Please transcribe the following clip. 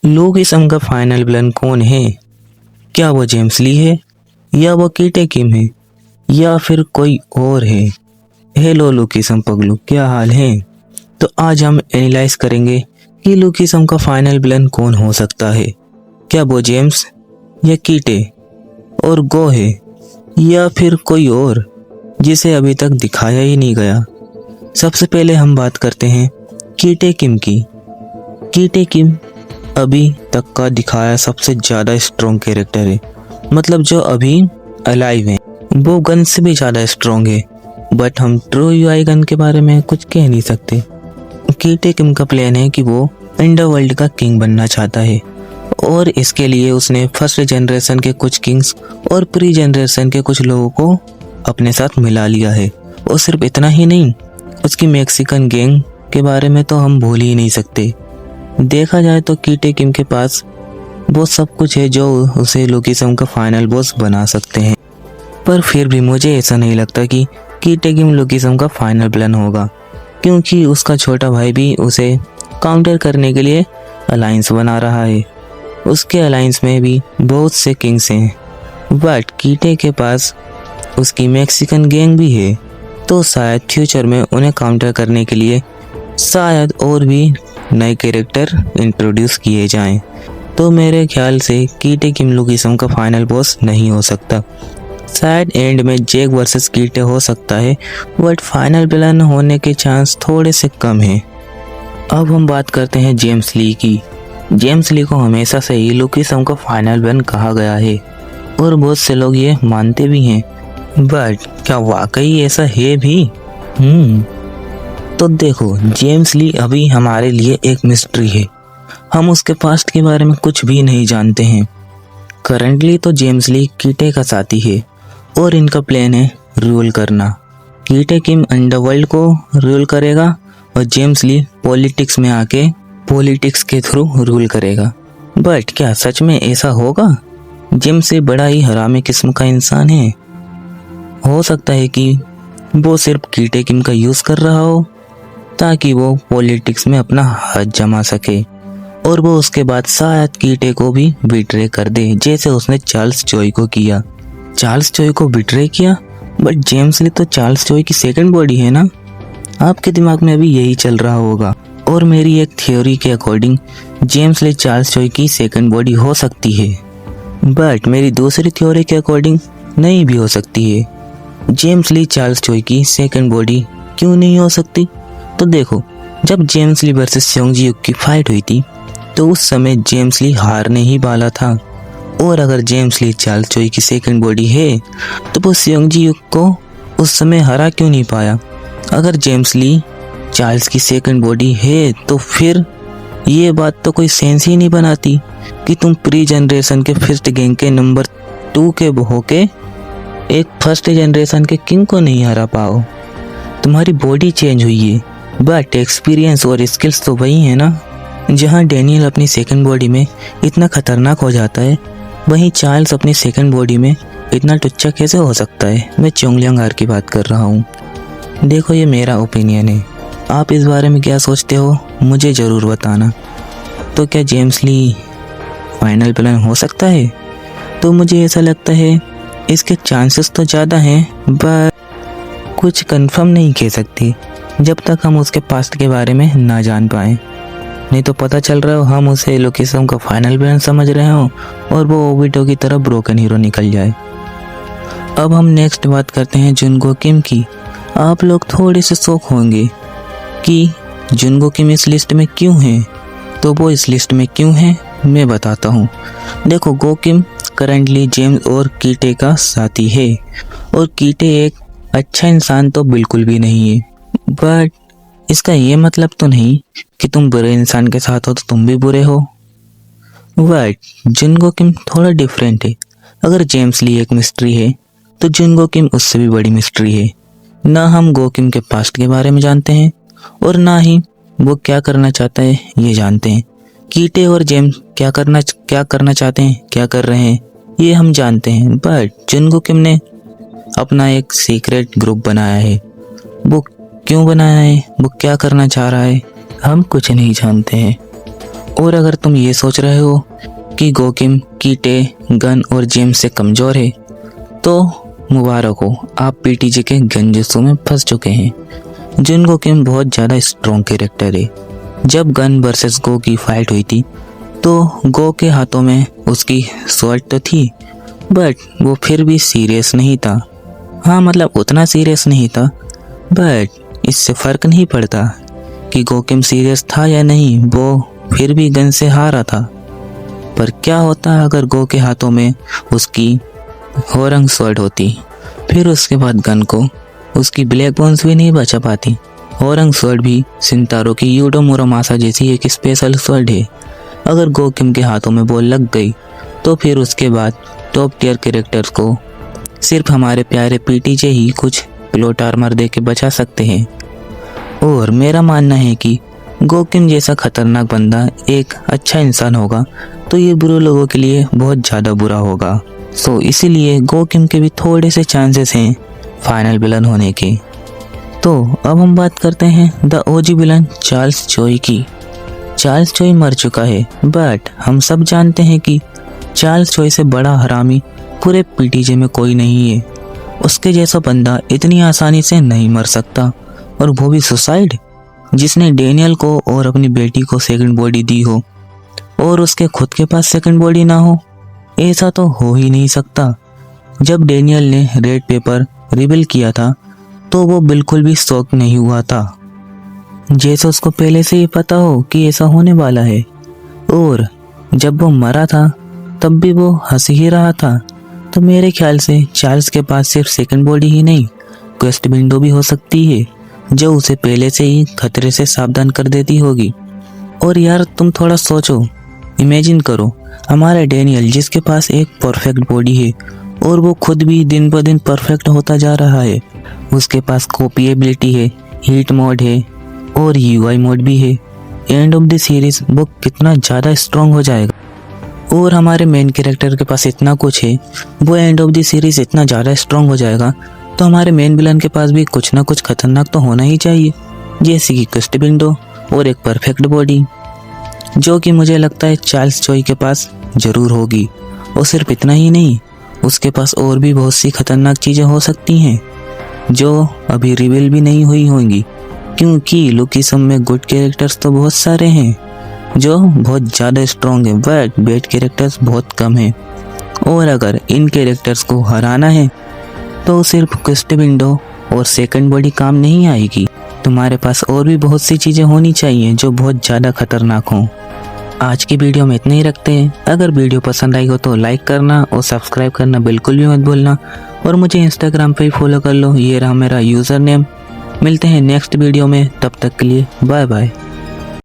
लूकीसम का final villain कौन है? क्या वो जेम्स ली है, या वो कीटे किम है, या फिर कोई और है? हेलो लूकीसम पगलू, क्या हाल है? तो आज हम एनालाइज करेंगे कि लूकीसम का फाइनल विलन कौन हो सकता है। क्या वो जेम्स या कीटे और गो है, या फिर कोई और जिसे अभी तक दिखाया ही नहीं गया। सबसे पहले हम बात करते हैं कीटे किम की। कीटे किम अभी तक का दिखाया सबसे ज़्यादा स्ट्रॉन्ग कैरेक्टर है, मतलब जो अभी अलाइव है। वो गन से भी ज़्यादा स्ट्रॉन्ग है, बट हम ट्रू यूआई गन के बारे में कुछ कह नहीं सकते। कीटे किम का प्लान है कि वो अंडरवर्ल्ड का किंग बनना चाहता है, और इसके लिए उसने फर्स्ट जनरेशन के कुछ किंग्स और प्री जनरेशन के कुछ लोगों को अपने साथ मिला लिया है। और सिर्फ इतना ही नहीं, उसकी मैक्सिकन गैंग के बारे में तो हम भूल ही नहीं सकते। देखा जाए तो कीटे किम के पास वो सब कुछ है जो उसे लूकीसम का फाइनल बॉस बना सकते हैं। पर फिर भी मुझे ऐसा नहीं लगता कि कीटे किम लूकीसम का फाइनल विलन होगा, क्योंकि उसका छोटा भाई भी उसे काउंटर करने के लिए अलायंस बना रहा है। उसके अलायंस में भी बहुत से किंग्स हैं, बट कीटे के पास उसकी मैक्सिकन गैंग भी है, तो शायद फ्यूचर में उन्हें काउंटर करने के लिए शायद और भी नए कैरेक्टर इंट्रोड्यूस किए जाएं। तो मेरे ख्याल से कीटे किम लूकीसम का फाइनल बॉस नहीं हो सकता। शायद एंड में जैक वर्सेस कीटे हो सकता है, बट फाइनल विलन होने के चांस थोड़े से कम हैं। अब हम बात करते हैं जेम्स ली की। जेम्स ली को हमेशा से ही लूकीसम का फाइनल विलन कहा गया है, और बहुत से लोग ये मानते भी हैं, बट क्या वाकई ऐसा है भी? तो देखो, जेम्स ली अभी हमारे लिए एक मिस्ट्री है। हम उसके पास्ट के बारे में कुछ भी नहीं जानते हैं। करंटली तो जेम्स ली कीटे का साथी है, और इनका प्लान है रूल करना। कीटे किम अंडरवर्ल्ड को रूल करेगा, और जेम्स ली पॉलिटिक्स में आके पॉलिटिक्स के थ्रू रूल करेगा। बट क्या सच में ऐसा होगा? जेम्स से बड़ा ही हरामी किस्म का इंसान है। हो सकता है कि वो सिर्फ कीटे किम का यूज़ कर रहा हो ताकि वो पॉलिटिक्स में अपना हाथ जमा सके, और वो उसके बाद शायद कीटे को भी बिट्रे कर दे, जैसे उसने चार्ल्स जॉय को किया। चार्ल्स जॉय को बिट्रे किया, बट जेम्स ली तो चार्ल्स जॉय की सेकंड बॉडी है ना। आपके दिमाग में अभी यही चल रहा होगा, और मेरी एक थ्योरी के अकॉर्डिंग जेम्स ली चार्ल्स जॉय की सेकंड बॉडी हो सकती है, बट मेरी दूसरी थ्योरी के अकॉर्डिंग नहीं भी हो सकती है। जेम्स ली चार्ल्स जॉय की सेकंड बॉडी क्यों नहीं हो सकती? तो देखो, जब जेम्स ली वर्सेस स्योंग जी युक की फाइट हुई थी, तो उस समय जेम्स ली हारने ही वाला था। और अगर जेम्स ली चार्ल्स जॉय की सेकंड बॉडी है, तो वो स्योंग जी युक को उस समय हरा क्यों नहीं पाया? अगर जेम्स ली चार्ल्स की सेकंड बॉडी है, तो फिर ये बात तो कोई सेंस ही नहीं बनाती कि तुम प्री जनरेशन के फर्स्ट गैंग के नंबर 2 के होके एक फर्स्ट जनरेशन के किंग को नहीं हरा पाओ। तुम्हारी बॉडी चेंज हुई है, बट एक्सपीरियंस और स्किल्स तो वही है ना। जहाँ डैनियल अपनी सेकंड बॉडी में इतना खतरनाक हो जाता है, वहीं चार्ल्स अपनी सेकंड बॉडी में इतना टुच्चा कैसे हो सकता है? मैं चोंगलियांग आर की बात कर रहा हूँ। देखो, ये मेरा ओपिनियन है, आप इस बारे में क्या सोचते हो मुझे ज़रूर बताना। तो क्या जेम्स ली फाइनल विलन हो सकता है? तो मुझे ऐसा लगता है इसके चांसेस तो ज़्यादा हैं, बट कुछ कंफर्म नहीं कह सकती जब तक हम उसके पास्ट के बारे में ना जान पाएँ। नहीं तो पता चल रहा हो हम उसे लूकीसम का फाइनल विलन समझ रहे हो, और वो ओबिटो की तरह ब्रोकन हीरो निकल जाए। अब हम नेक्स्ट बात करते हैं जुनगो किम की। आप लोग थोड़े से शौक होंगे कि जुनगो किम इस लिस्ट में क्यों है। तो वो इस लिस्ट में क्यों है मैं बताता हूँ। देखो, गो किम करंटली जेम्स और कीटे का साथी है, और कीटे एक अच्छा इंसान तो बिल्कुल भी नहीं है, बट इसका ये मतलब तो नहीं कि तुम बुरे इंसान के साथ हो तो तुम भी बुरे हो। बट जुनगो किम थोड़ा डिफरेंट है। अगर जेम्स ली एक मिस्ट्री है, तो जुनगो किम उससे भी बड़ी मिस्ट्री है। ना हम गो किम के पास्ट के बारे में जानते हैं, और ना ही वो क्या करना चाहता है ये जानते हैं। कीटे और जेम्स क्या करना चाहते हैं, क्या कर रहे हैं, ये हम जानते हैं, बट जुनगो किम ने अपना एक सीक्रेट ग्रुप बनाया है। वो क्यों बनाया है, वो क्या करना चाह रहा है, हम कुछ नहीं जानते हैं। और अगर तुम ये सोच रहे हो कि गोकिम कीटे, गन और जेम्स से कमज़ोर है तो मुबारक हो, आप पीटीजे के गंजुत्सु में फंस चुके हैं। जुन गोकिम बहुत ज़्यादा स्ट्रॉन्ग कैरेक्टर है। जब गन वर्सेस गो की फाइट हुई थी तो गो के हाथों में उसकी स्वॉर्ड तो थी, बट वो फिर भी सीरियस नहीं था। हाँ मतलब उतना सीरियस नहीं था, बट इससे फ़र्क नहीं पड़ता कि गोकिम सीरियस था या नहीं, वो फिर भी गन से हारा था। पर क्या होता अगर गो के हाथों में उसकी होरंग स्वॉर्ड होती? फिर उसके बाद गन को उसकी ब्लैक बोन्स भी नहीं बचा पाती। होरंग स्वॉर्ड भी सिंतारो की यूडो मुरामासा जैसी एक स्पेशल स्वॉर्ड है। अगर गोकिम के हाथों में बॉल लग गई तो फिर उसके बाद टॉप टियर कैरेक्टर्स को सिर्फ हमारे प्यारे पीटीजे ही कुछ प्लॉट आर्मर दे के बचा सकते हैं। और मेरा मानना है कि गोकिम जैसा खतरनाक बंदा एक अच्छा इंसान होगा तो ये बुरे लोगों के लिए बहुत ज़्यादा बुरा होगा। सो इसीलिए गोकिम के भी थोड़े से चांसेस हैं फाइनल विलन होने के। तो अब हम बात करते हैं द ओजी विलन चार्ल्स चोई की। चार्ल्स चोई मर चुका है, बट हम सब जानते हैं कि चार्ल्स चोई से बड़ा हरामी पूरे पीटीजे में कोई नहीं है। उसके जैसा बंदा इतनी आसानी से नहीं मर सकता, और वो भी सुसाइड। जिसने डेनियल को और अपनी बेटी को सेकंड बॉडी दी हो और उसके खुद के पास सेकंड बॉडी ना हो, ऐसा तो हो ही नहीं सकता। जब डेनियल ने रेड पेपर रिवील किया था तो वो बिल्कुल भी शॉक नहीं हुआ था, जैसे उसको पहले से ही पता हो कि ऐसा होने वाला है। और जब वो मरा था तब भी वो हंस ही रहा था। तो मेरे ख्याल से चार्ल्स के पास सिर्फ सेकंड बॉडी ही नहीं, क्वेस्ट विंडो भी हो सकती है जो उसे पहले से ही खतरे से सावधान कर देती होगी। और यार तुम थोड़ा सोचो, इमेजिन करो, हमारा डेनियल जिसके पास एक परफेक्ट बॉडी है और वो खुद भी दिन ब दिन परफेक्ट होता जा रहा है। उसके पास कॉपी एबिलिटी है, हीट मोड है और यूआई मोड भी है। एंड ऑफ द सीरीज वो कितना ज़्यादा स्ट्रॉन्ग हो जाएगा। और हमारे मेन कैरेक्टर के पास इतना कुछ है, वो एंड ऑफ द सीरीज इतना ज़्यादा स्ट्रॉन्ग हो जाएगा, तो हमारे मेन विलन के पास भी कुछ ना कुछ खतरनाक तो होना ही चाहिए, जैसे कि क्वेस्ट विंडो और एक परफेक्ट बॉडी, जो कि मुझे लगता है चार्ल्स चोई के पास ज़रूर होगी। और सिर्फ इतना ही नहीं, उसके पास और भी बहुत सी खतरनाक चीज़ें हो सकती हैं जो अभी रिवील भी नहीं हुई होंगी, क्योंकि लुकिसम में गुड कैरेक्टर्स तो बहुत सारे हैं जो बहुत ज़्यादा स्ट्रॉन्ग हैं, बट बैड कैरेक्टर्स बहुत कम हैं। और अगर इन कैरेक्टर्स को हराना है तो सिर्फ क्वेस्ट विंडो और सेकंड बॉडी काम नहीं आएगी। तुम्हारे पास और भी बहुत सी चीज़ें होनी चाहिए जो बहुत ज़्यादा खतरनाक हों। आज की वीडियो में इतना ही रखते हैं। अगर वीडियो पसंद आई हो तो लाइक करना और सब्सक्राइब करना बिल्कुल भी मत भूलना। और मुझे इंस्टाग्राम पे ही फॉलो कर लो, ये रहा मेरा यूज़र नेम। मिलते हैं नेक्स्ट वीडियो में, तब तक के लिए बाय बाय।